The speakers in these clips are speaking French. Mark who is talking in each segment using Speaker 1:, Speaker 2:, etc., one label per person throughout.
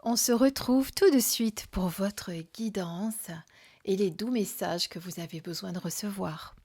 Speaker 1: On se retrouve tout de suite pour votre guidance et les doux messages que vous avez besoin de recevoir.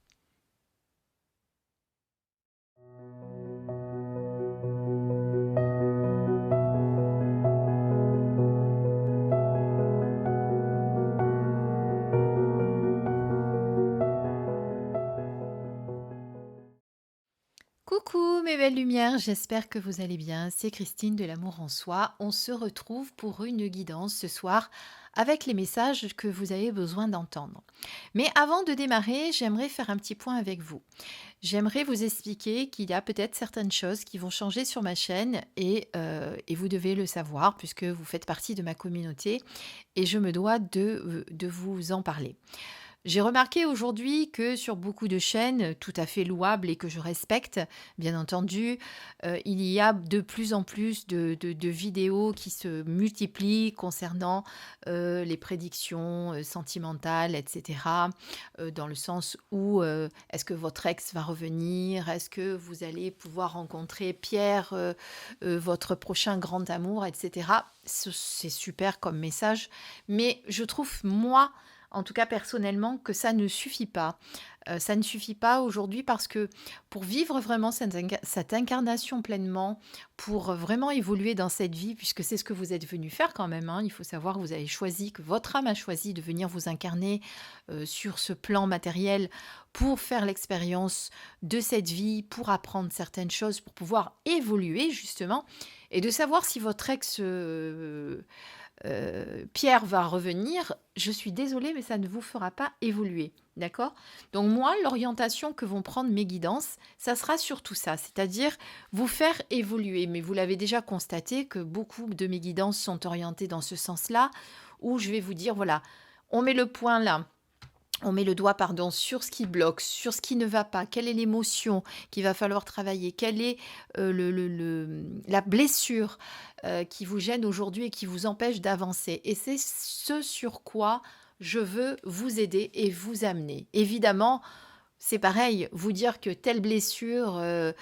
Speaker 1: Coucou mes belles lumières, j'espère que vous allez bien. C'est Christine de l'amour en soi. On se retrouve pour une guidance ce soir avec les messages que vous avez besoin d'entendre. Mais avant de démarrer, j'aimerais faire un petit point avec vous. J'aimerais vous expliquer qu'il y a peut-être certaines choses qui vont changer sur ma chaîne et vous devez le savoir puisque vous faites partie de ma communauté et je me dois de vous en parler. J'ai remarqué aujourd'hui que sur beaucoup de chaînes, tout à fait louables et que je respecte, bien entendu, il y a de plus en plus de vidéos qui se multiplient concernant les prédictions sentimentales, etc. Dans le sens où est-ce que votre ex va revenir? Est-ce que vous allez pouvoir rencontrer Pierre, votre prochain grand amour, etc. C'est super comme message, mais je trouve, moi, en tout cas personnellement, que ça ne suffit pas. Ça ne suffit pas aujourd'hui parce que pour vivre vraiment cette incarnation pleinement, pour vraiment évoluer dans cette vie, puisque c'est ce que vous êtes venu faire quand même, hein, il faut savoir que vous avez choisi, que votre âme a choisi de venir vous incarner sur ce plan matériel pour faire l'expérience de cette vie, pour apprendre certaines choses, pour pouvoir évoluer justement, et de savoir si votre ex Pierre va revenir, je suis désolée, mais ça ne vous fera pas évoluer. D'accord? Donc moi, l'orientation que vont prendre mes guidances, ça sera surtout ça, c'est-à-dire vous faire évoluer. Mais vous l'avez déjà constaté que beaucoup de mes guidances sont orientées dans ce sens-là, où je vais vous dire, voilà, on met le point là, on met le doigt, pardon, sur ce qui bloque, sur ce qui ne va pas, quelle est l'émotion qu'il va falloir travailler, quelle est la blessure qui vous gêne aujourd'hui et qui vous empêche d'avancer. Et c'est ce sur quoi je veux vous aider et vous amener. Évidemment, c'est pareil, vous dire que telle blessure euh,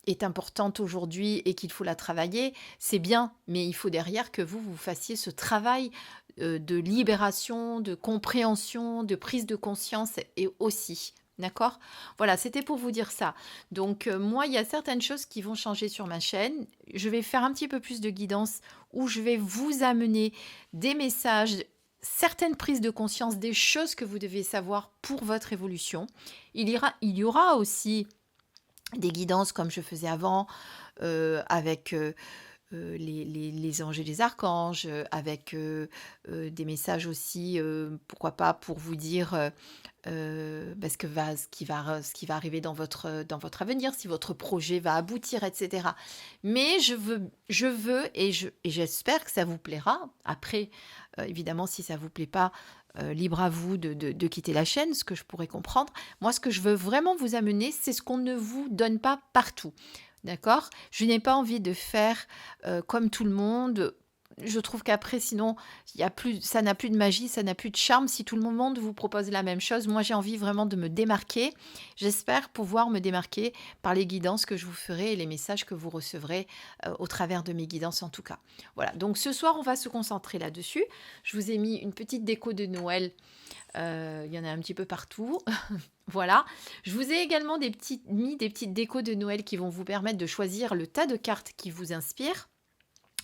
Speaker 1: est importante aujourd'hui et qu'il faut la travailler, c'est bien, mais il faut derrière que vous fassiez ce travail de libération, de compréhension, de prise de conscience et aussi. D'accord? Voilà, c'était pour vous dire ça. Donc, moi, il y a certaines choses qui vont changer sur ma chaîne. Je vais faire un petit peu plus de guidance où je vais vous amener des messages, certaines prises de conscience, des choses que vous devez savoir pour votre évolution. Il y aura aussi des guidances comme je faisais avant, avec les anges et les archanges, avec des messages aussi, pourquoi pas, pour vous dire ce qui va arriver dans votre avenir, si votre projet va aboutir, etc. Mais je veux et j'espère que ça vous plaira. Après, évidemment, si ça ne vous plaît pas, libre à vous de quitter la chaîne, ce que je pourrais comprendre. Moi, ce que je veux vraiment vous amener, c'est ce qu'on ne vous donne pas partout. D'accord? Je n'ai pas envie de faire comme tout le monde. Je trouve qu'après, sinon, ça n'a plus de magie, ça n'a plus de charme si tout le monde vous propose la même chose. Moi, j'ai envie vraiment de me démarquer. J'espère pouvoir me démarquer par les guidances que je vous ferai et les messages que vous recevrez au travers de mes guidances en tout cas. Voilà, donc ce soir, on va se concentrer là-dessus. Je vous ai mis une petite déco de Noël. Il y en a un petit peu partout. Voilà. Je vous ai également mis des petites décos de Noël qui vont vous permettre de choisir le tas de cartes qui vous inspire.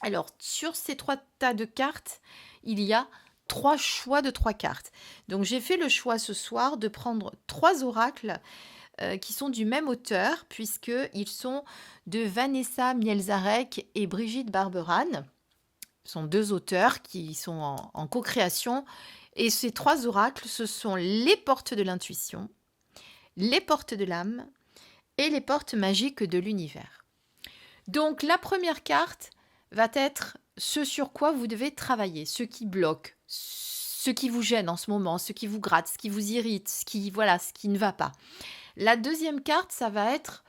Speaker 1: Alors, sur ces 3 tas de cartes, il y a 3 choix de 3 cartes. Donc, j'ai fait le choix ce soir de prendre 3 oracles qui sont du même auteur, puisqu'ils sont de Vanessa Mielzarek et Brigitte Barberane. Ce sont 2 auteurs qui sont en co-création. Et ces 3 oracles, ce sont les portes de l'intuition, les portes de l'âme et les portes magiques de l'univers. Donc la première carte va être ce sur quoi vous devez travailler, ce qui bloque, ce qui vous gêne en ce moment, ce qui vous gratte, ce qui vous irrite, ce qui ne va pas. La deuxième carte, ça va être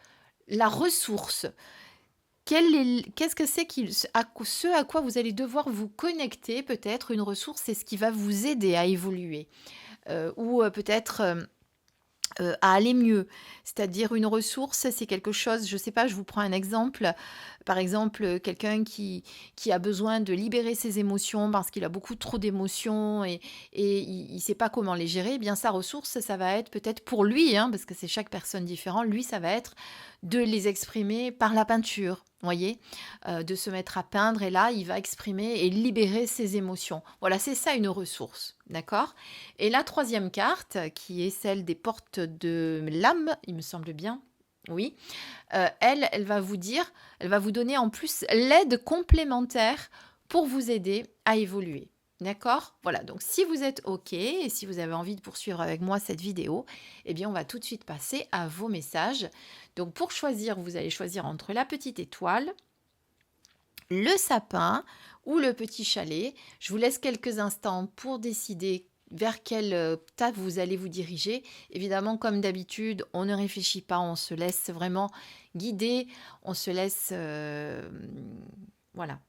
Speaker 1: la ressource. Qu'est-ce que c'est ce à quoi vous allez devoir vous connecter? Peut-être une ressource, c'est ce qui va vous aider à évoluer. Ou peut-être à aller mieux. C'est-à-dire une ressource, c'est quelque chose, je ne sais pas, je vous prends un exemple. Par exemple, quelqu'un qui a besoin de libérer ses émotions parce qu'il a beaucoup trop d'émotions et il ne sait pas comment les gérer, eh bien sa ressource, ça va être peut-être pour lui, hein, parce que c'est chaque personne différente, lui, ça va être de les exprimer par la peinture. Voyez, de se mettre à peindre et là, il va exprimer et libérer ses émotions. Voilà, c'est ça une ressource, d'accord? Et la troisième carte, qui est celle des portes de l'âme, il me semble bien, oui, elle va vous dire, elle va vous donner en plus l'aide complémentaire pour vous aider à évoluer. D'accord? Voilà, donc si vous êtes OK et si vous avez envie de poursuivre avec moi cette vidéo, eh bien on va tout de suite passer à vos messages. Donc pour choisir, vous allez choisir entre la petite étoile, le sapin ou le petit chalet. Je vous laisse quelques instants pour décider vers quelle table vous allez vous diriger. Évidemment, comme d'habitude, on ne réfléchit pas, on se laisse vraiment guider, on se laisse voilà,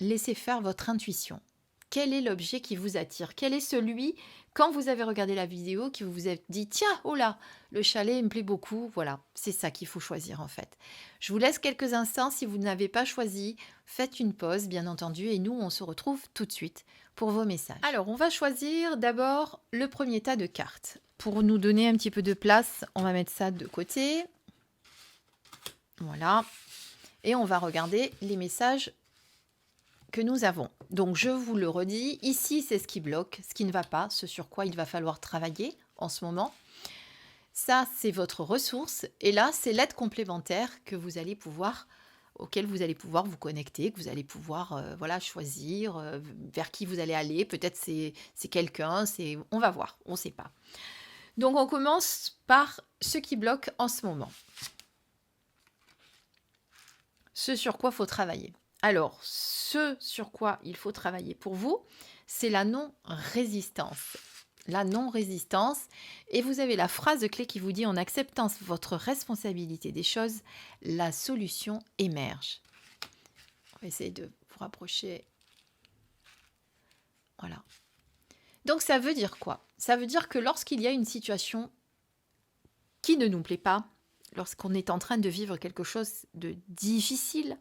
Speaker 1: laisser faire votre intuition. Quel est l'objet qui vous attire? Quel est celui, quand vous avez regardé la vidéo, qui vous vous êtes dit, tiens, oh là, le chalet me plaît beaucoup. Voilà, c'est ça qu'il faut choisir en fait. Je vous laisse quelques instants. Si vous n'avez pas choisi, faites une pause, bien entendu, et nous, on se retrouve tout de suite pour vos messages. Alors, on va choisir d'abord le premier tas de cartes. Pour nous donner un petit peu de place, on va mettre ça de côté. Voilà. Et on va regarder les messages que nous avons. Donc je vous le redis, ici c'est ce qui bloque, ce qui ne va pas, ce sur quoi il va falloir travailler en ce moment. Ça c'est votre ressource et là c'est l'aide complémentaire que vous allez pouvoir auquel vous allez pouvoir vous connecter, que vous allez pouvoir voilà choisir vers qui vous allez aller. Peut-être c'est quelqu'un, on va voir, on ne sait pas. Donc on commence par ce qui bloque en ce moment. Ce sur quoi il faut travailler. Alors, ce sur quoi il faut travailler pour vous, c'est la non-résistance. La non-résistance. Et vous avez la phrase clé qui vous dit, en acceptant votre responsabilité des choses, la solution émerge. On va essayer de vous rapprocher. Voilà. Donc, ça veut dire quoi? Ça veut dire que lorsqu'il y a une situation qui ne nous plaît pas, lorsqu'on est en train de vivre quelque chose de difficile,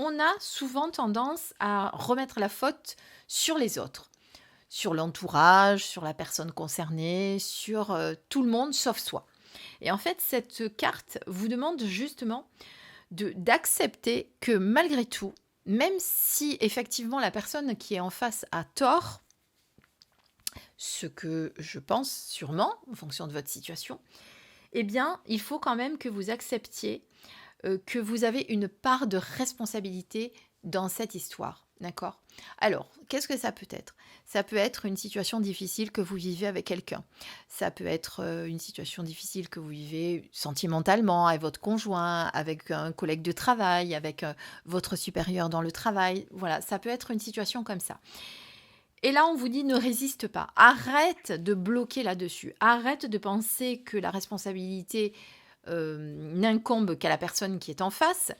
Speaker 1: on a souvent tendance à remettre la faute sur les autres, sur l'entourage, sur la personne concernée, sur tout le monde sauf soi. Et en fait, cette carte vous demande justement d'accepter que malgré tout, même si effectivement la personne qui est en face a tort, ce que je pense sûrement en fonction de votre situation, eh bien, il faut quand même que vous acceptiez que vous avez une part de responsabilité dans cette histoire. D'accord? Alors, qu'est-ce que ça peut être? Ça peut être une situation difficile que vous vivez avec quelqu'un. Ça peut être une situation difficile que vous vivez sentimentalement avec votre conjoint, avec un collègue de travail, avec votre supérieur dans le travail. Voilà, ça peut être une situation comme ça. Et là, on vous dit ne résiste pas. Arrête de bloquer là-dessus. Arrête de penser que la responsabilité n'incombe qu'à la personne qui est en face.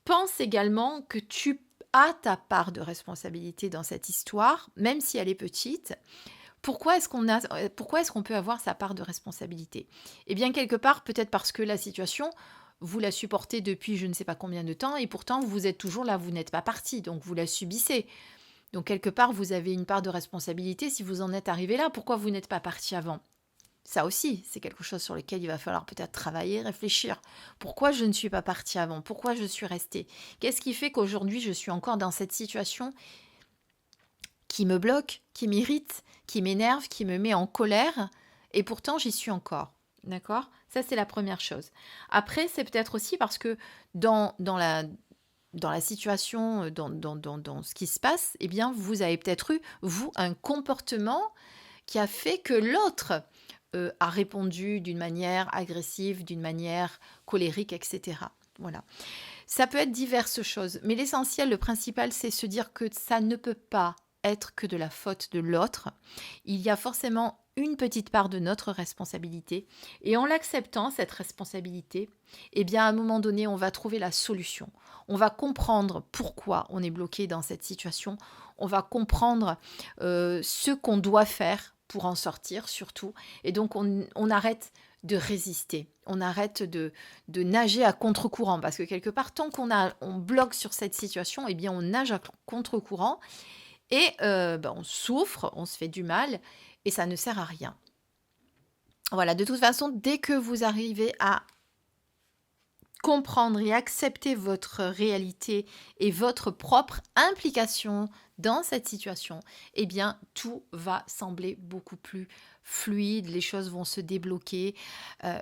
Speaker 1: Pense également que tu as ta part de responsabilité dans cette histoire, même si elle est petite. Pourquoi est-ce qu'on peut avoir sa part de responsabilité? Eh bien, quelque part, peut-être parce que la situation, vous la supportez depuis je ne sais pas combien de temps, et pourtant, vous êtes toujours là, vous n'êtes pas parti, donc vous la subissez. Donc, quelque part, vous avez une part de responsabilité si vous en êtes arrivé là. Pourquoi vous n'êtes pas parti avant? Ça aussi, c'est quelque chose sur lequel il va falloir peut-être travailler, réfléchir. Pourquoi je ne suis pas partie avant? Pourquoi je suis restée? Qu'est-ce qui fait qu'aujourd'hui, je suis encore dans cette situation qui me bloque, qui m'irrite, qui m'énerve, qui me met en colère? Et pourtant, j'y suis encore. D'accord? Ça, c'est la première chose. Après, c'est peut-être aussi parce que dans la situation, dans ce qui se passe, eh bien, vous avez peut-être eu, vous, un comportement qui a fait que l'autre a répondu d'une manière agressive, d'une manière colérique, etc. Voilà. Ça peut être diverses choses, mais l'essentiel, le principal, c'est se dire que ça ne peut pas être que de la faute de l'autre. Il y a forcément une petite part de notre responsabilité, et en l'acceptant, cette responsabilité, eh bien, à un moment donné, on va trouver la solution. On va comprendre pourquoi on est bloqué dans cette situation. On va comprendre ce qu'on doit faire pour en sortir surtout. Et donc, on arrête de résister. On arrête de nager à contre-courant parce que quelque part, tant on bloque sur cette situation, eh bien, on nage à contre-courant et on souffre, on se fait du mal et ça ne sert à rien. Voilà, de toute façon, dès que vous arrivez à comprendre et accepter votre réalité et votre propre implication dans cette situation, eh bien, tout va sembler beaucoup plus fluide, les choses vont se débloquer.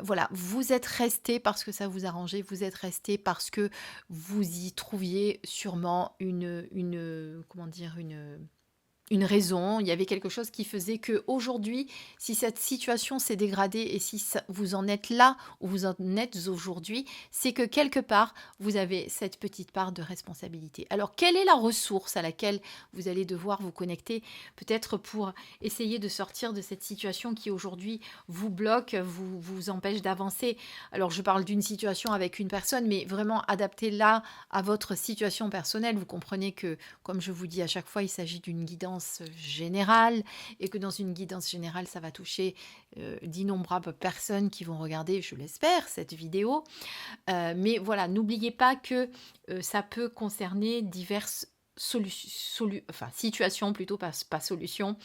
Speaker 1: Voilà, vous êtes resté parce que ça vous arrangeait, vous êtes resté parce que vous y trouviez sûrement comment dire, une raison, il y avait quelque chose qui faisait que aujourd'hui, si cette situation s'est dégradée et si vous en êtes là où vous en êtes aujourd'hui, c'est que quelque part, vous avez cette petite part de responsabilité. Alors, quelle est la ressource à laquelle vous allez devoir vous connecter, peut-être pour essayer de sortir de cette situation qui aujourd'hui vous bloque, vous empêche d'avancer? Alors, je parle d'une situation avec une personne, mais vraiment adaptée là à votre situation personnelle. Vous comprenez que, comme je vous dis à chaque fois, il s'agit d'une guidance générale et que dans une guidance générale, ça va toucher d'innombrables personnes qui vont regarder, je l'espère, cette vidéo. Mais voilà, n'oubliez pas que ça peut concerner diverses situations plutôt, pas solutions.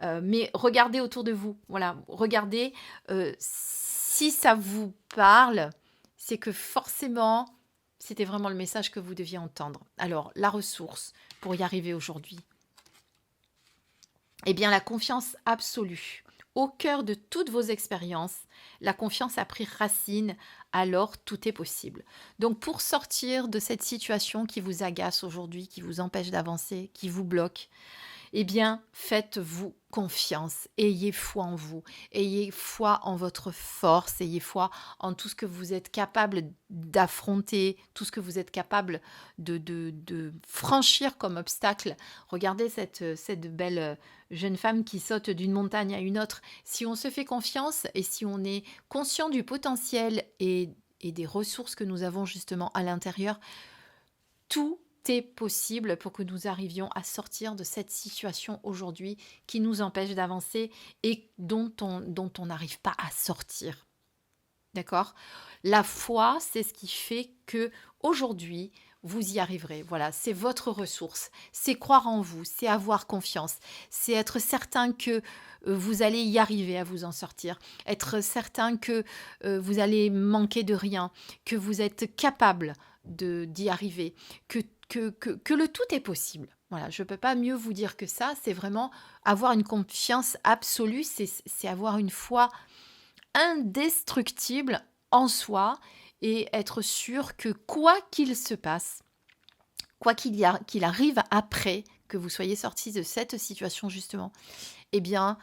Speaker 1: Mais regardez autour de vous. Voilà, regardez si ça vous parle, c'est que forcément, c'était vraiment le message que vous deviez entendre. Alors, la ressource pour y arriver aujourd'hui, eh bien, la confiance absolue. Au cœur de toutes vos expériences, la confiance a pris racine, alors tout est possible. Donc, pour sortir de cette situation qui vous agace aujourd'hui, qui vous empêche d'avancer, qui vous bloque, eh bien, faites-vous confiance, ayez foi en vous, ayez foi en votre force, ayez foi en tout ce que vous êtes capable d'affronter, tout ce que vous êtes capable de franchir comme obstacle. Regardez cette belle jeune femme qui saute d'une montagne à une autre. Si on se fait confiance et si on est conscient du potentiel et des ressources que nous avons justement à l'intérieur, tout est possible pour que nous arrivions à sortir de cette situation aujourd'hui qui nous empêche d'avancer et dont on n'arrive pas à sortir. D'accord? La foi, c'est ce qui fait que aujourd'hui, vous y arriverez. Voilà, c'est votre ressource. C'est croire en vous, c'est avoir confiance, c'est être certain que vous allez y arriver à vous en sortir, être certain que vous allez manquer de rien, que vous êtes capable d'y arriver, que le tout est possible. Voilà, je ne peux pas mieux vous dire que ça. C'est vraiment avoir une confiance absolue, c'est avoir une foi indestructible en soi et être sûr que quoi qu'il se passe, quoi qu'il arrive après que vous soyez sorti de cette situation justement, eh bien,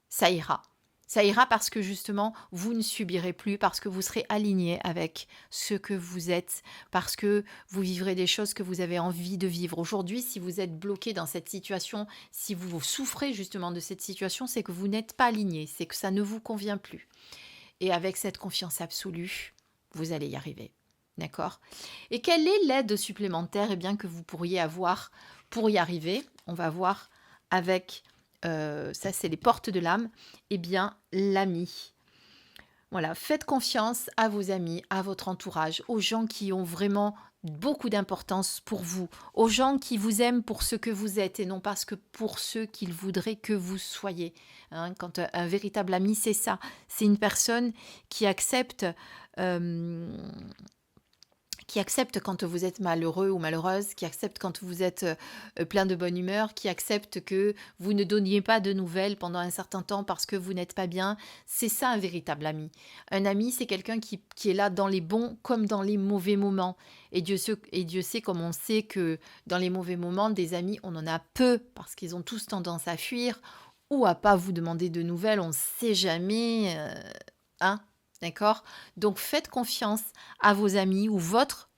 Speaker 1: ça ira. Ça ira parce que justement, vous ne subirez plus, parce que vous serez aligné avec ce que vous êtes, parce que vous vivrez des choses que vous avez envie de vivre. Aujourd'hui, si vous êtes bloqué dans cette situation, si vous souffrez justement de cette situation, c'est que vous n'êtes pas aligné, c'est que ça ne vous convient plus. Et avec cette confiance absolue, vous allez y arriver. D'accord? Et quelle est l'aide supplémentaire que vous pourriez avoir pour y arriver? On va voir avec, ça c'est les portes de l'âme, l'ami. Voilà, faites confiance à vos amis, à votre entourage, aux gens qui ont vraiment beaucoup d'importance pour vous, aux gens qui vous aiment pour ce que vous êtes et non parce que pour ce qu'ils voudraient que vous soyez. Quand un véritable ami, c'est ça, c'est une personne qui accepte quand vous êtes malheureux ou malheureuse, qui accepte quand vous êtes plein de bonne humeur, qui accepte que vous ne donniez pas de nouvelles pendant un certain temps parce que vous n'êtes pas bien. C'est ça un véritable ami. Un ami, c'est quelqu'un qui est là dans les bons comme dans les mauvais moments. Et Dieu sait comme on sait que dans les mauvais moments, des amis, on en a peu parce qu'ils ont tous tendance à fuir ou à pas vous demander de nouvelles. On ne sait jamais. D'accord? Donc faites confiance à vos amis ou votre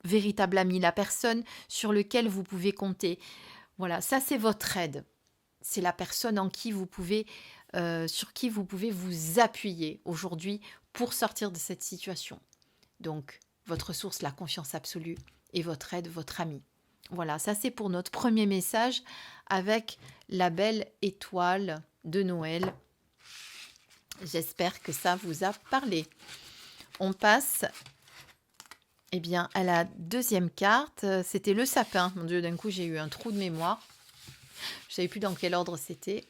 Speaker 1: véritable ami, la personne sur laquelle vous pouvez compter. Voilà, ça c'est votre aide. C'est la personne sur qui vous pouvez vous appuyer aujourd'hui pour sortir de cette situation. Donc, votre source, la confiance absolue, et votre aide, votre ami. Voilà, ça c'est pour notre premier message avec la belle étoile de Noël. J'espère que ça vous a parlé. On passe eh bien, à la deuxième carte. C'était le sapin. Mon Dieu, d'un coup, j'ai eu un trou de mémoire. Je ne savais plus dans quel ordre c'était.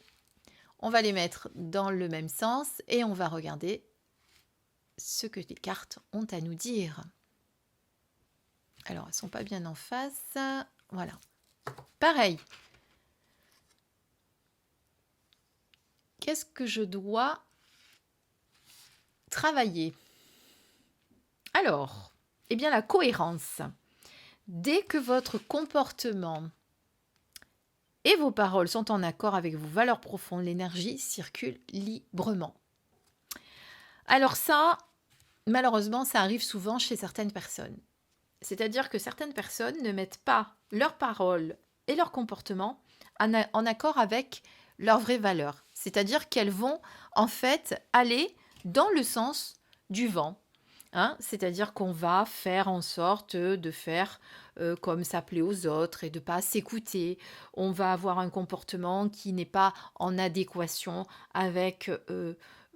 Speaker 1: On va les mettre dans le même sens et on va regarder ce que les cartes ont à nous dire. Alors, elles ne sont pas bien en face. Voilà. Pareil. Qu'est-ce que je dois travailler? Alors, eh bien, la cohérence. Dès que votre comportement et vos paroles sont en accord avec vos valeurs profondes, l'énergie circule librement. Alors ça, malheureusement, ça arrive souvent chez certaines personnes. C'est-à-dire que certaines personnes ne mettent pas leurs paroles et leur comportement en accord avec leurs vraies valeurs. C'est-à-dire qu'elles vont en fait aller dans le sens du vent. Hein, c'est-à-dire qu'on va faire en sorte de faire comme ça plaît aux autres et de ne pas s'écouter. On va avoir un comportement qui n'est pas en adéquation avec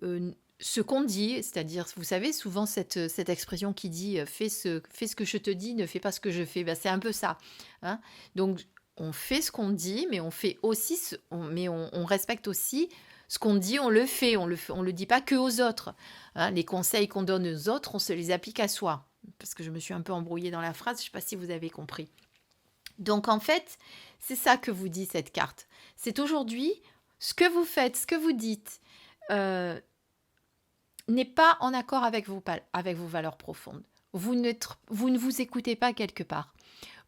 Speaker 1: ce qu'on dit. C'est-à-dire, vous savez, souvent cette expression qui dit fais ce que je te dis, ne fais pas ce que je fais. Ben, c'est un peu ça. Hein. Donc, on fait ce qu'on dit, mais on fait aussi, on respecte aussi ce qu'on dit, on le fait. On le dit pas que aux autres. Hein, les conseils qu'on donne aux autres, on se les applique à soi. Parce que je me suis un peu embrouillée dans la phrase, je ne sais pas si vous avez compris. Donc en fait, c'est ça que vous dit cette carte. C'est aujourd'hui, ce que vous faites, ce que vous dites, n'est pas en accord avec vos valeurs profondes. Vous ne vous écoutez pas quelque part.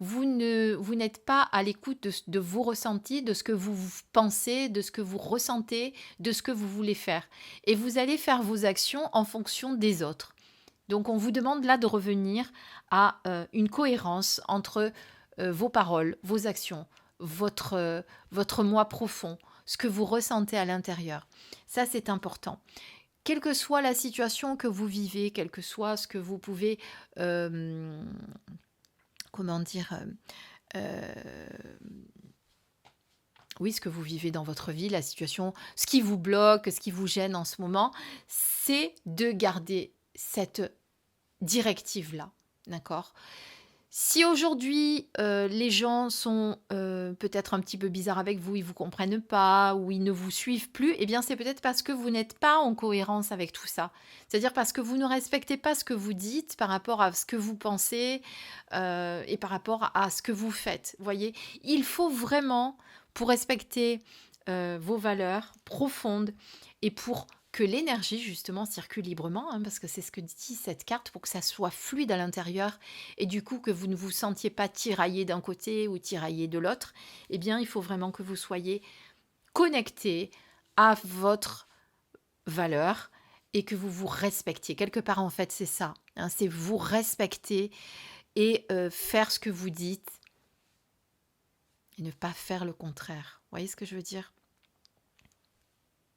Speaker 1: Vous n'êtes pas à l'écoute de vos ressentis, de ce que vous pensez, de ce que vous ressentez, de ce que vous voulez faire. Et vous allez faire vos actions en fonction des autres. Donc on vous demande là de revenir à une cohérence entre vos paroles, vos actions, votre moi profond, ce que vous ressentez à l'intérieur. Ça, c'est important. Quelle que soit la situation que vous vivez, quel que soit ce que vous pouvez... comment dire oui, ce que vous vivez dans votre vie, la situation, ce qui vous bloque, ce qui vous gêne en ce moment, c'est de garder cette directive-là, d'accord? Si aujourd'hui, les gens sont peut-être un petit peu bizarres avec vous, ils ne vous comprennent pas ou ils ne vous suivent plus, eh bien, c'est peut-être parce que vous n'êtes pas en cohérence avec tout ça. C'est-à-dire parce que vous ne respectez pas ce que vous dites par rapport à ce que vous pensez et par rapport à ce que vous faites. Vous voyez, il faut vraiment, pour respecter vos valeurs profondes et pour que l'énergie justement circule librement, hein, parce que c'est ce que dit cette carte, pour que ça soit fluide à l'intérieur et du coup que vous ne vous sentiez pas tiraillé d'un côté ou tiraillé de l'autre, eh bien il faut vraiment que vous soyez connecté à votre valeur et que vous vous respectiez. Quelque part en fait c'est ça, hein, c'est vous respecter et faire ce que vous dites et ne pas faire le contraire. Vous voyez ce que je veux dire?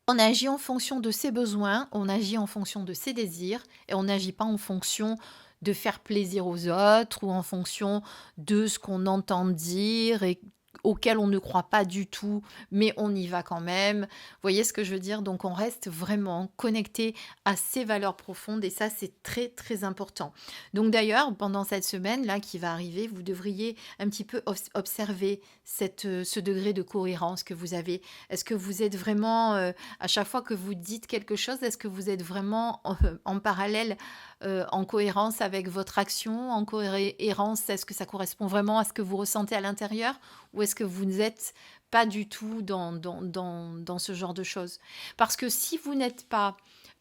Speaker 1: On agit en fonction de ses besoins, on agit en fonction de ses désirs et on n'agit pas en fonction de faire plaisir aux autres ou en fonction de ce qu'on entend dire et auquel on ne croit pas du tout, mais on y va quand même. Vous voyez ce que je veux dire? Donc on reste vraiment connecté à ses valeurs profondes et ça c'est très très important. Donc d'ailleurs, pendant cette semaine-là qui va arriver, vous devriez un petit peu observer ce degré de cohérence que vous avez. Est-ce que vous êtes vraiment à chaque fois que vous dites quelque chose, est-ce que vous êtes vraiment en parallèle, en cohérence avec votre action, en cohérence, est-ce que ça correspond vraiment à ce que vous ressentez à l'intérieur ou est-ce que vous n'êtes pas du tout dans ce genre de choses? Parce que si vous n'êtes pas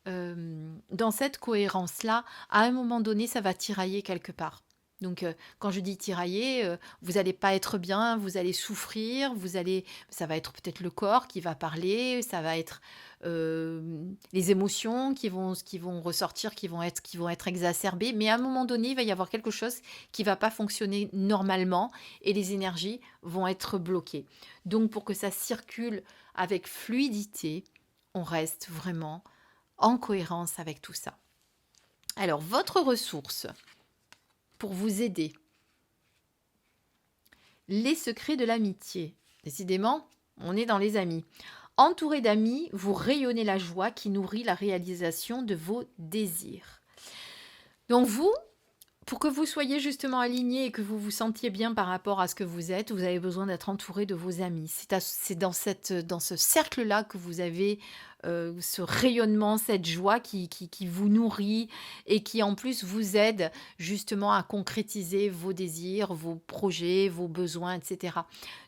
Speaker 1: dans cette cohérence-là, à un moment donné, ça va tirailler quelque part. Donc, quand je dis tirailler, vous n'allez pas être bien, vous allez souffrir, ça va être peut-être le corps qui va parler, ça va être les émotions qui vont ressortir, qui vont être exacerbées. Mais à un moment donné, il va y avoir quelque chose qui va pas fonctionner normalement et les énergies vont être bloquées. Donc, pour que ça circule avec fluidité, on reste vraiment en cohérence avec tout ça. Alors, votre ressource pour vous aider. Les secrets de l'amitié. Décidément, on est dans les amis. Entouré d'amis, vous rayonnez la joie qui nourrit la réalisation de vos désirs. Donc vous, pour que vous soyez justement aligné et que vous vous sentiez bien par rapport à ce que vous êtes, vous avez besoin d'être entouré de vos amis. C'est dans ce cercle-là que vous avez ce rayonnement, cette joie qui vous nourrit et qui en plus vous aide justement à concrétiser vos désirs, vos projets, vos besoins, etc.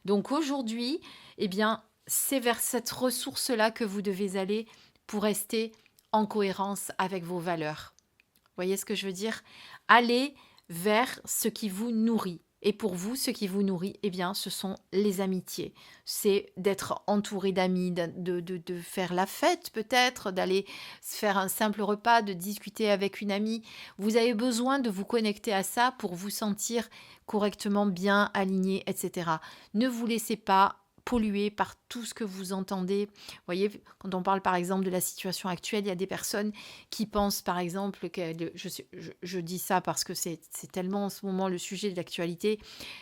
Speaker 1: Donc aujourd'hui, eh bien, c'est vers cette ressource-là que vous devez aller pour rester en cohérence avec vos valeurs. Vous voyez ce que je veux dire? Allez vers ce qui vous nourrit. Et pour vous, ce qui vous nourrit, eh bien, ce sont les amitiés. C'est d'être entouré d'amis, de faire la fête peut-être, d'aller faire un simple repas, de discuter avec une amie. Vous avez besoin de vous connecter à ça pour vous sentir correctement bien aligné, etc. Ne vous laissez pas pollué par tout ce que vous entendez. Vous voyez, quand on parle par exemple de la situation actuelle, il y a des personnes qui pensent par exemple, je dis ça parce que c'est tellement en ce moment le sujet de l'actualité,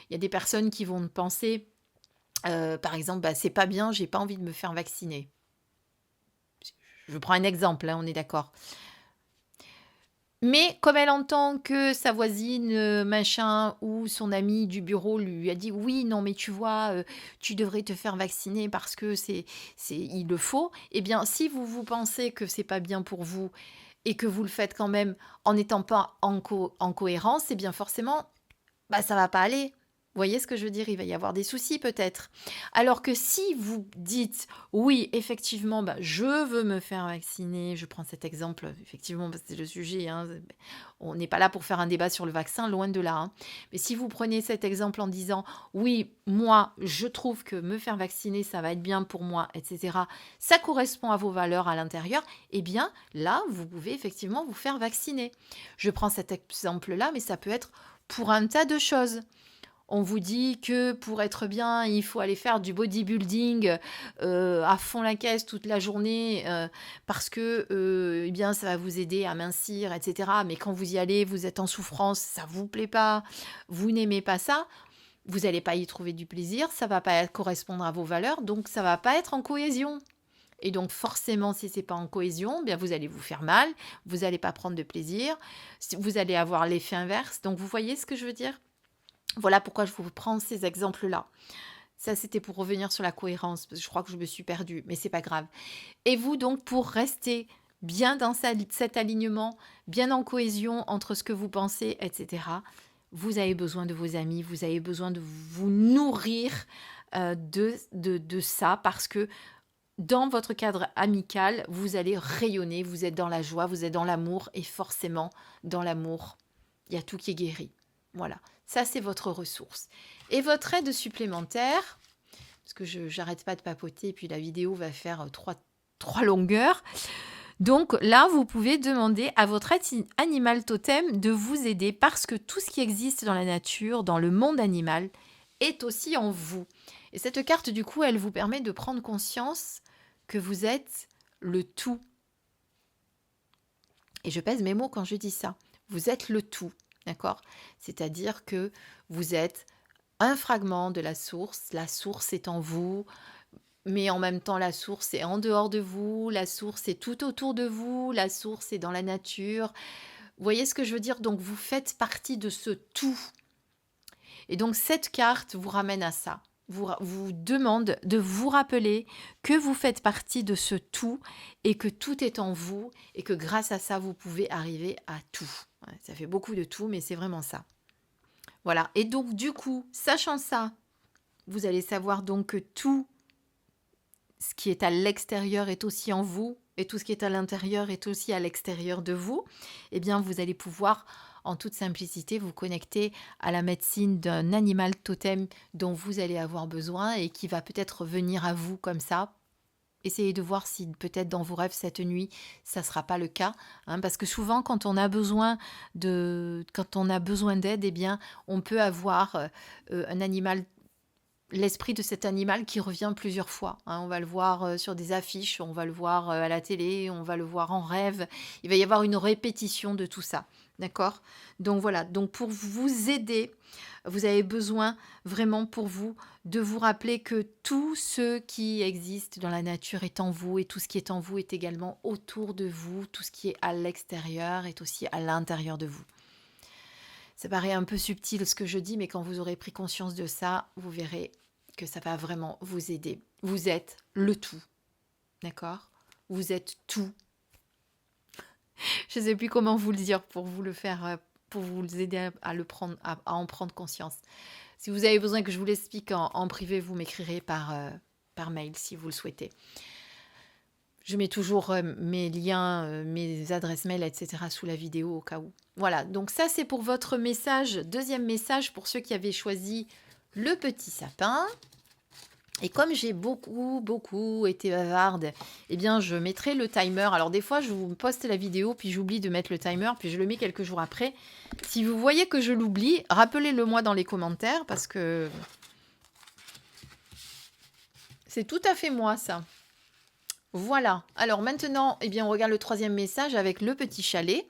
Speaker 1: il y a des personnes qui vont penser, par exemple, bah, c'est pas bien, j'ai pas envie de me faire vacciner. Je prends un exemple, hein, on est d'accord. Mais comme elle entend que sa voisine, machin, ou son ami du bureau lui a dit: «Oui, non, mais tu vois, tu devrais te faire vacciner parce que il le faut», eh bien, si vous pensez que c'est pas bien pour vous et que vous le faites quand même en n'étant pas en cohérence, eh bien forcément, bah, ça va pas aller. Vous voyez ce que je veux dire? Il va y avoir des soucis peut-être. Alors que si vous dites: «Oui, effectivement, bah, je veux me faire vacciner», je prends cet exemple, effectivement, parce que c'est le sujet, hein, on n'est pas là pour faire un débat sur le vaccin, loin de là, hein. Mais si vous prenez cet exemple en disant: «Oui, moi, je trouve que me faire vacciner, ça va être bien pour moi», et cetera, ça correspond à vos valeurs à l'intérieur, eh bien, là, vous pouvez effectivement vous faire vacciner. Je prends cet exemple-là, mais ça peut être pour un tas de choses. On vous dit que pour être bien, il faut aller faire du bodybuilding à fond la caisse toute la journée parce que eh bien, ça va vous aider à mincir, etc. Mais quand vous y allez, vous êtes en souffrance, ça vous plaît pas, vous n'aimez pas ça, vous n'allez pas y trouver du plaisir, ça va pas correspondre à vos valeurs, donc ça va pas être en cohésion. Et donc forcément, si c'est pas en cohésion, bien vous allez vous faire mal, vous n'allez pas prendre de plaisir, vous allez avoir l'effet inverse. Donc vous voyez ce que je veux dire? Voilà pourquoi je vous prends ces exemples-là. Ça, c'était pour revenir sur la cohérence, parce que je crois que je me suis perdue, mais c'est pas grave. Et vous, donc, pour rester bien dans cet alignement, bien en cohésion entre ce que vous pensez, etc., vous avez besoin de vos amis, vous avez besoin de vous nourrir de ça, parce que dans votre cadre amical, vous allez rayonner, vous êtes dans la joie, vous êtes dans l'amour, et forcément, dans l'amour, il y a tout qui est guéri. Voilà, ça c'est votre ressource. Et votre aide supplémentaire, parce que je n'arrête pas de papoter, et puis la vidéo va faire trois longueurs. Donc là, vous pouvez demander à votre animal totem de vous aider parce que tout ce qui existe dans la nature, dans le monde animal, est aussi en vous. Et cette carte, du coup, elle vous permet de prendre conscience que vous êtes le tout. Et je pèse mes mots quand je dis ça. Vous êtes le tout, d'accord? C'est-à-dire que vous êtes un fragment de la source est en vous, mais en même temps, la source est en dehors de vous, la source est tout autour de vous, la source est dans la nature. Vous voyez ce que je veux dire? Donc, vous faites partie de ce tout. Et donc, cette carte vous ramène à ça. Vous demande de vous rappeler que vous faites partie de ce tout et que tout est en vous et que grâce à ça, vous pouvez arriver à tout. Ouais, ça fait beaucoup de tout, mais c'est vraiment ça. Voilà. Et donc, du coup, sachant ça, vous allez savoir donc que tout ce qui est à l'extérieur est aussi en vous et tout ce qui est à l'intérieur est aussi à l'extérieur de vous. Eh bien, vous allez pouvoir, en toute simplicité, vous connecter à la médecine d'un animal totem dont vous allez avoir besoin et qui va peut-être venir à vous comme ça. Essayez de voir si peut-être dans vos rêves cette nuit, ça ne sera pas le cas. Hein, parce que souvent, quand on a besoin d'aide, eh bien, on peut avoir un animal l'esprit de cet animal qui revient plusieurs fois, hein. On va le voir sur des affiches, on va le voir à la télé, on va le voir en rêve. Il va y avoir une répétition de tout ça. D'accord? Donc voilà, donc pour vous aider, vous avez besoin vraiment pour vous de vous rappeler que tout ce qui existe dans la nature est en vous et tout ce qui est en vous est également autour de vous. Tout ce qui est à l'extérieur est aussi à l'intérieur de vous. Ça paraît un peu subtil ce que je dis, mais quand vous aurez pris conscience de ça, vous verrez que ça va vraiment vous aider. Vous êtes le tout, d'accord? Vous êtes tout. Je ne sais plus comment vous le dire pour vous le faire, pour vous aider à le prendre, à en prendre conscience. Si vous avez besoin que je vous l'explique en privé, vous m'écrirez par mail si vous le souhaitez. Je mets toujours mes liens, mes adresses mail, etc. sous la vidéo au cas où. Voilà, donc ça c'est pour votre message. Deuxième message pour ceux qui avaient choisi le petit sapin. Et comme j'ai beaucoup été bavarde, eh bien je mettrai le timer. Alors des fois je vous poste la vidéo, puis j'oublie de mettre le timer, puis je le mets quelques jours après. Si vous voyez que je l'oublie, rappelez-le moi dans les commentaires, parce que c'est tout à fait moi ça. Voilà, alors maintenant, eh bien, on regarde le troisième message avec le petit chalet.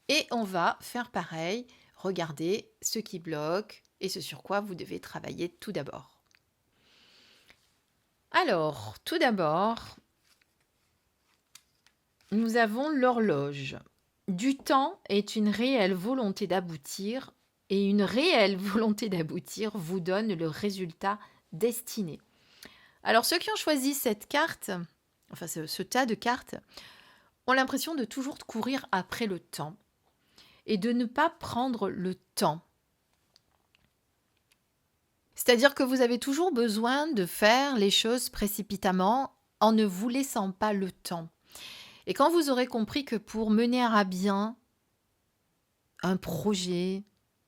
Speaker 1: Et on va faire pareil, regarder ce qui bloque et ce sur quoi vous devez travailler tout d'abord. Alors, tout d'abord, nous avons l'horloge. Du temps est une réelle volonté d'aboutir et une réelle volonté d'aboutir vous donne le résultat destiné. Alors, ceux qui ont choisi cette carte, enfin ce tas de cartes, ont l'impression de toujours courir après le temps et de ne pas prendre le temps. C'est-à-dire que vous avez toujours besoin de faire les choses précipitamment en ne vous laissant pas le temps. Et quand vous aurez compris que pour mener à bien un projet,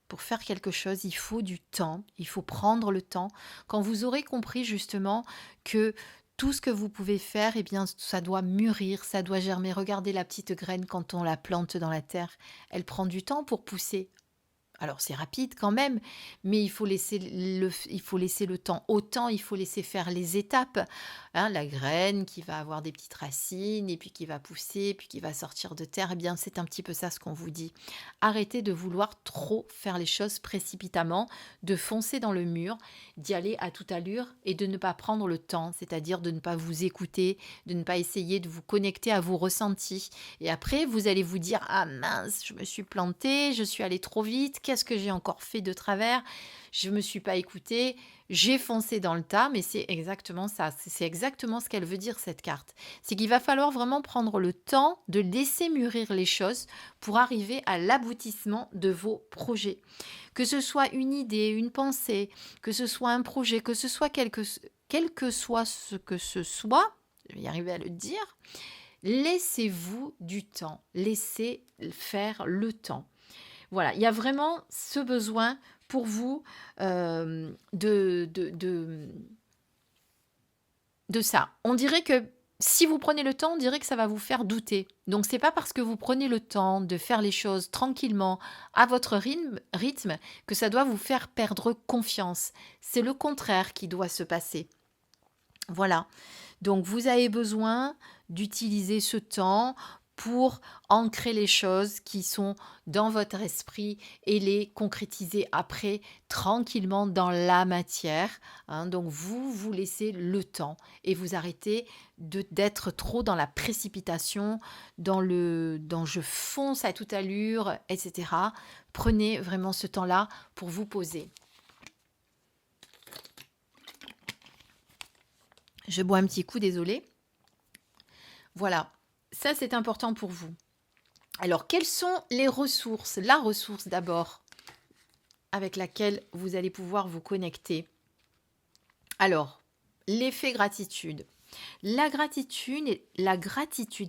Speaker 1: pour faire quelque chose, il faut du temps, il faut prendre le temps. Quand vous aurez compris justement que tout ce que vous pouvez faire, eh bien, ça doit mûrir, ça doit germer. Regardez la petite graine quand on la plante dans la terre. Elle prend du temps pour pousser. Alors c'est rapide quand même, mais il faut laisser le temps. Autant il faut laisser faire les étapes. Hein, la graine qui va avoir des petites racines, et puis qui va pousser, puis qui va sortir de terre. Eh bien, c'est un petit peu ça ce qu'on vous dit. Arrêtez de vouloir trop faire les choses précipitamment, de foncer dans le mur, d'y aller à toute allure et de ne pas prendre le temps, c'est-à-dire de ne pas vous écouter, de ne pas essayer de vous connecter à vos ressentis. Et après, vous allez vous dire: ah mince, je me suis plantée, je suis allée trop vite, qu'est-ce que j'ai encore fait de travers? Je ne me suis pas écoutée, j'ai foncé dans le tas, mais c'est exactement ça. C'est exactement ce qu'elle veut dire, cette carte. C'est qu'il va falloir vraiment prendre le temps de laisser mûrir les choses pour arriver à l'aboutissement de vos projets. Que ce soit une idée, une pensée, que ce soit un projet, que ce soit quel que soit ce que ce soit, je vais y arriver à le dire, laissez-vous du temps, laissez faire le temps. Voilà, il y a vraiment ce besoin pour vous de ça. On dirait que si vous prenez le temps, on dirait que ça va vous faire douter. Donc, c'est pas parce que vous prenez le temps de faire les choses tranquillement, à votre rythme, que ça doit vous faire perdre confiance. C'est le contraire qui doit se passer. Voilà. Donc, vous avez besoin d'utiliser ce temps pour ancrer les choses qui sont dans votre esprit et les concrétiser après tranquillement dans la matière. Hein. Donc, vous laissez le temps et vous arrêtez d'être trop dans la précipitation, dans je fonce à toute allure, etc. Prenez vraiment ce temps-là pour vous poser. Je bois un petit coup, désolée. Voilà, ça c'est important pour vous. Alors, quelles sont les ressources? La ressource d'abord, avec laquelle vous allez pouvoir vous connecter. Alors, l'effet gratitude. La gratitude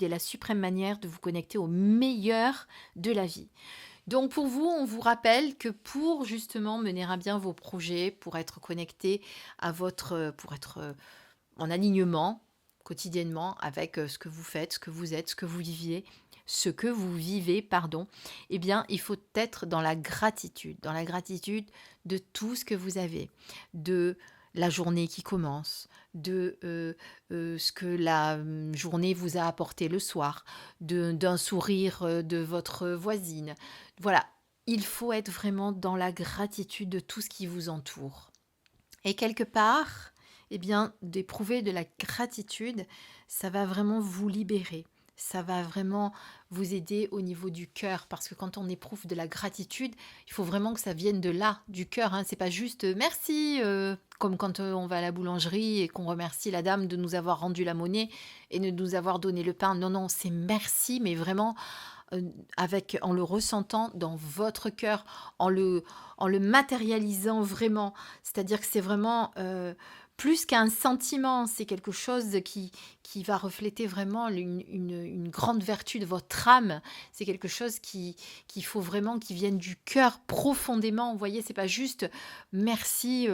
Speaker 1: est la suprême manière de vous connecter au meilleur de la vie. Donc pour vous, on vous rappelle que pour justement mener à bien vos projets, pour être connecté pour être en alignement quotidiennement avec ce que vous faites, ce que vous êtes, ce que vous vivez, eh bien, il faut être dans la gratitude de tout ce que vous avez, de la journée qui commence, de ce que la journée vous a apporté le soir, d'un sourire de votre voisine. Voilà, il faut être vraiment dans la gratitude de tout ce qui vous entoure. Et quelque part, eh bien, d'éprouver de la gratitude, ça va vraiment vous libérer. Ça va vraiment vous aider au niveau du cœur, parce que quand on éprouve de la gratitude, il faut vraiment que ça vienne de là, du cœur. Hein. C'est pas juste merci, comme quand on va à la boulangerie et qu'on remercie la dame de nous avoir rendu la monnaie et de nous avoir donné le pain. Non, non, c'est merci, mais vraiment en le ressentant dans votre cœur, en le matérialisant vraiment. C'est-à-dire que c'est vraiment plus qu'un sentiment, c'est quelque chose qui va refléter vraiment une grande vertu de votre âme. C'est quelque chose qu'il faut vraiment qui vienne du cœur profondément. Vous voyez, c'est pas juste merci,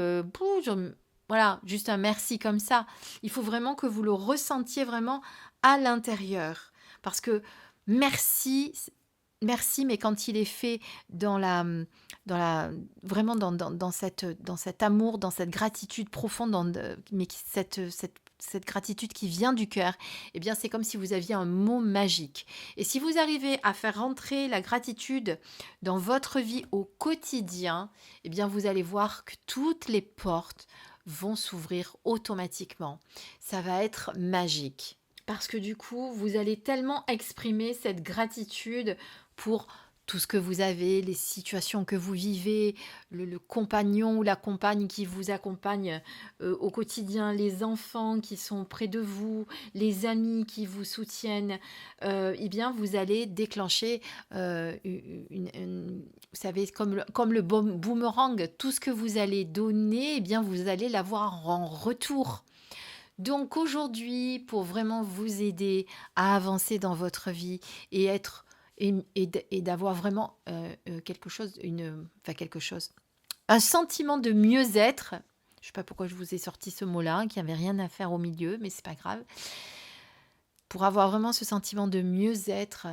Speaker 1: voilà, juste un merci comme ça. Il faut vraiment que vous le ressentiez vraiment à l'intérieur. Parce que merci, merci, mais quand il est fait vraiment dans cet amour, dans cette gratitude profonde, mais cette gratitude qui vient du cœur, eh bien, c'est comme si vous aviez un mot magique. Et si vous arrivez à faire rentrer la gratitude dans votre vie au quotidien, eh bien, vous allez voir que toutes les portes vont s'ouvrir automatiquement. Ça va être magique. Parce que du coup, vous allez tellement exprimer cette gratitude pour tout ce que vous avez, les situations que vous vivez, le compagnon ou la compagne qui vous accompagne au quotidien, les enfants qui sont près de vous, les amis qui vous soutiennent, eh bien, vous allez déclencher, vous savez, comme le boomerang, tout ce que vous allez donner, eh bien, vous allez l'avoir en retour. Donc aujourd'hui, pour vraiment vous aider à avancer dans votre vie et être et d'avoir vraiment quelque chose, un sentiment de mieux-être. Je ne sais pas pourquoi je vous ai sorti ce mot-là, qui n'avait rien à faire au milieu, mais c'est pas grave. Pour avoir vraiment ce sentiment de mieux-être,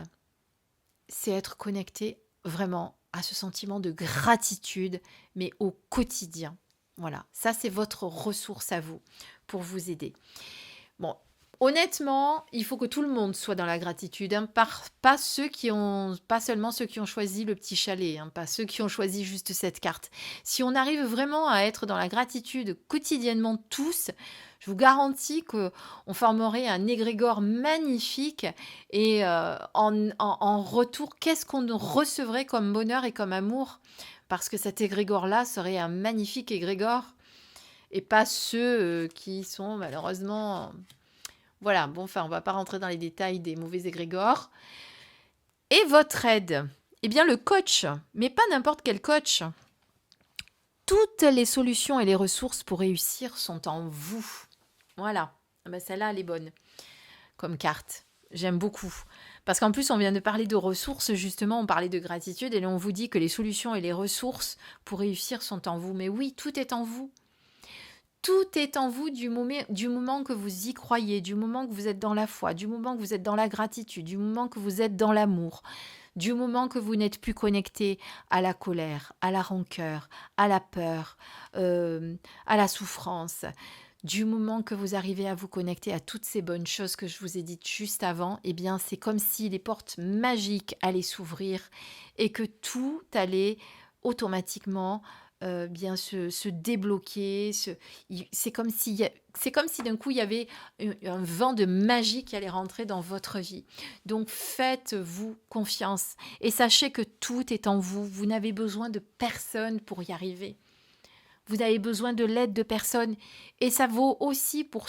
Speaker 1: c'est être connecté vraiment à ce sentiment de gratitude, mais au quotidien. Voilà, ça c'est votre ressource à vous pour vous aider. Bon, honnêtement, il faut que tout le monde soit dans la gratitude, hein, pas seulement ceux qui ont choisi le petit chalet, hein, pas ceux qui ont choisi juste cette carte. Si on arrive vraiment à être dans la gratitude quotidiennement tous, je vous garantis que on formerait un égrégore magnifique et en retour, qu'est-ce qu'on recevrait comme bonheur et comme amour? Parce que cet égrégore-là serait un magnifique égrégore et pas ceux qui sont malheureusement... Voilà, bon, enfin, on va pas rentrer dans les détails des mauvais égrégores. Et votre aide? Eh bien, le coach, mais pas n'importe quel coach. Toutes les solutions et les ressources pour réussir sont en vous. Voilà, ah ben, celle-là, elle est bonne comme carte. J'aime beaucoup. Parce qu'en plus, on vient de parler de ressources, justement, on parlait de gratitude, et là, on vous dit que les solutions et les ressources pour réussir sont en vous. Mais oui, tout est en vous. Tout est en vous du moment que vous y croyez, du moment que vous êtes dans la foi, du moment que vous êtes dans la gratitude, du moment que vous êtes dans l'amour, du moment que vous n'êtes plus connecté à la colère, à la rancœur, à la peur, à la souffrance. Du moment que vous arrivez à vous connecter à toutes ces bonnes choses que je vous ai dites juste avant, eh bien, c'est comme si les portes magiques allaient s'ouvrir et que tout allait automatiquement bien se débloquer. C'est comme si d'un coup, il y avait un vent de magie qui allait rentrer dans votre vie. Donc, faites-vous confiance et sachez que tout est en vous. Vous n'avez besoin de personne pour y arriver. Vous avez besoin de l'aide de personne. Et ça vaut aussi pour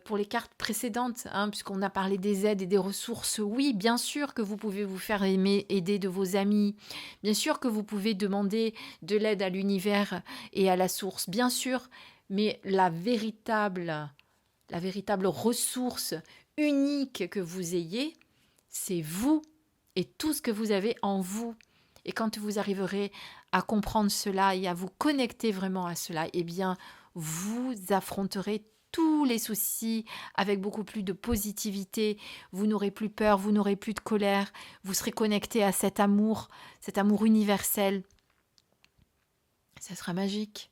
Speaker 1: pour les cartes précédentes, hein, puisqu'on a parlé des aides et des ressources. Oui, bien sûr que vous pouvez vous faire aider de vos amis. Bien sûr que vous pouvez demander de l'aide à l'univers et à la source. Bien sûr, mais la véritable ressource unique que vous ayez, c'est vous et tout ce que vous avez en vous. Et quand vous arriverez à comprendre cela et à vous connecter vraiment à cela, eh bien, vous affronterez tous les soucis avec beaucoup plus de positivité. Vous n'aurez plus peur, vous n'aurez plus de colère. Vous serez connecté à cet amour universel. Ça sera magique.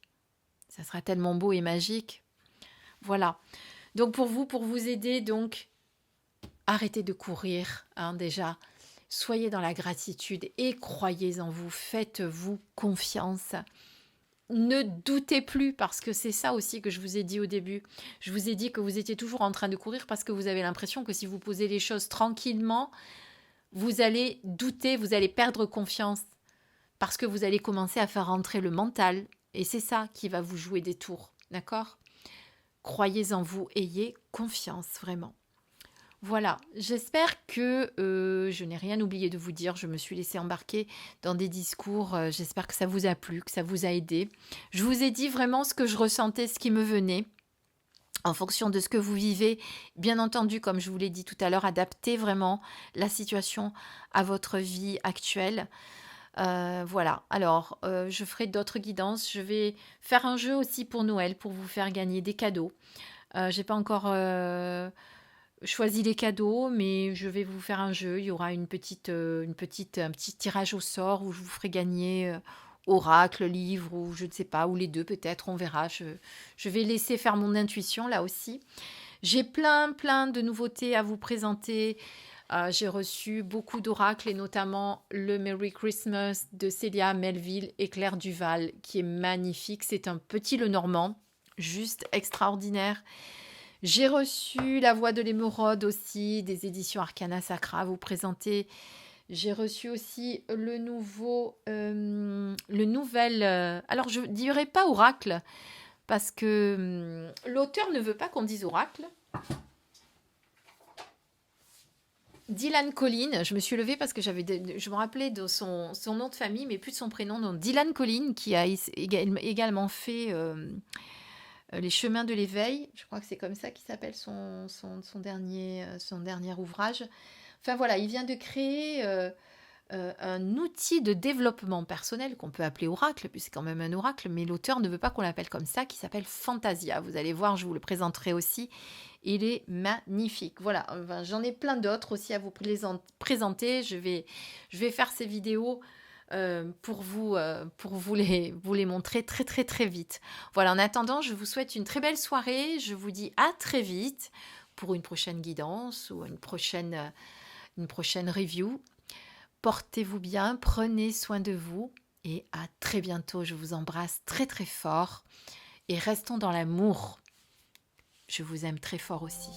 Speaker 1: Ça sera tellement beau et magique. Voilà. Donc pour vous aider, donc arrêtez de courir, hein, déjà. Soyez dans la gratitude et croyez en vous. Faites-vous confiance. Ne doutez plus, parce que c'est ça aussi que je vous ai dit au début. Je vous ai dit que vous étiez toujours en train de courir parce que vous avez l'impression que si vous posez les choses tranquillement, vous allez douter, vous allez perdre confiance parce que vous allez commencer à faire rentrer le mental et c'est ça qui va vous jouer des tours, d'accord? Croyez en vous, ayez confiance, vraiment. Voilà, j'espère que je n'ai rien oublié de vous dire. Je me suis laissée embarquer dans des discours. J'espère que ça vous a plu, que ça vous a aidé. Je vous ai dit vraiment ce que je ressentais, ce qui me venait. En fonction de ce que vous vivez, bien entendu, comme je vous l'ai dit tout à l'heure, adaptez vraiment la situation à votre vie actuelle. Voilà, alors je ferai d'autres guidances. Je vais faire un jeu aussi pour Noël pour vous faire gagner des cadeaux. J'ai pas encore choisi les cadeaux, mais je vais vous faire un jeu. Il y aura un petit tirage au sort où je vous ferai gagner oracle, livre ou je ne sais pas, ou les deux peut-être, on verra. Je vais laisser faire mon intuition là aussi. J'ai plein de nouveautés à vous présenter. J'ai reçu beaucoup d'oracles et notamment le Merry Christmas de Célia Melville et Claire Duval qui est magnifique. C'est un petit Lenormand, juste extraordinaire. J'ai reçu La Voix de l'Émeraude aussi, des éditions Arcana Sacra à vous présenter. J'ai reçu aussi le nouvel, alors je ne dirais pas oracle, parce que l'auteur ne veut pas qu'on dise oracle. Dylan Collin, je me suis levée parce que je me rappelais de son nom de famille, mais plus de son prénom. Donc Dylan Collin, qui a également fait Les Chemins de l'éveil. Je crois que c'est comme ça qu'il s'appelle son dernier ouvrage. Enfin voilà, il vient de créer un outil de développement personnel qu'on peut appeler oracle, puisque c'est quand même un oracle, mais l'auteur ne veut pas qu'on l'appelle comme ça, qui s'appelle Fantasia. Vous allez voir, je vous le présenterai aussi. Il est magnifique. Voilà, enfin, j'en ai plein d'autres aussi à vous présenter. Je vais faire ces vidéos pour vous les montrer très vite. Voilà, en attendant, je vous souhaite une très belle soirée. Je vous dis à très vite pour une prochaine guidance ou une prochaine review. Portez-vous bien, prenez soin de vous et à très bientôt. Je vous embrasse très fort et restons dans l'amour. Je vous aime très fort aussi.